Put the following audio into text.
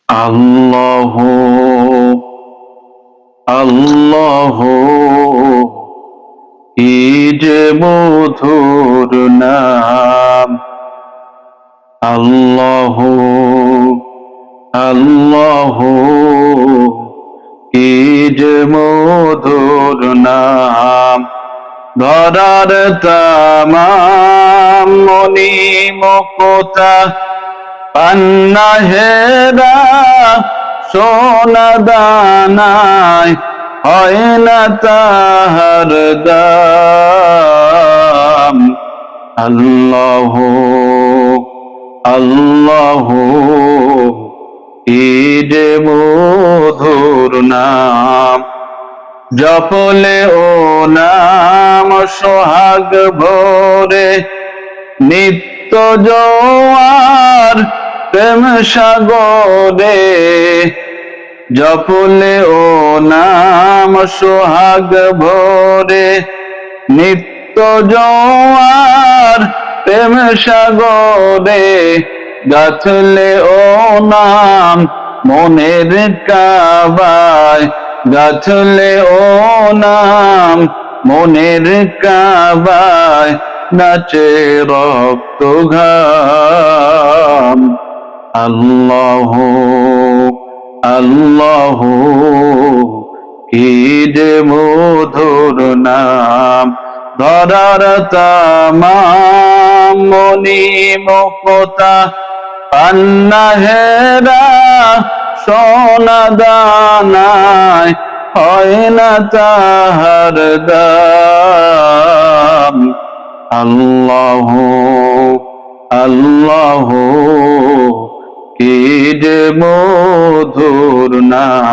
আল্লাহ আল্লাহ কি যে মধুর নাম। আল্লাহ আল্লাহ কি যে মধুর নাম। ধরার তামাম মনি মুক্তা পান্না হেরা সোনা দানায় হয় না তাহার দাম। আল্লাহ আল্লাহ কি যে মধুর নাম। জপলে ও নাম সোহাগ ভোরে নিত্য জোয়ার প্রেম সাগরে। জপলে ও নাম সোহাগ ভোরে নিত্য জোয়ার প্রেম সাগরে। গাথলে ও নাম মনের কাবায়, গাথলে ও নাম মনের কাবায় নাচে রক্ত ঘাম। আল্লাহ আল্লাহ কি যে মধুর নাম। ধরার তামাম মনি মুক্তা পান্না হেরা সোনা দানায় হয় না তাহার দাম। আল্লাহ আল্লাহ কি যে মধুর নাম।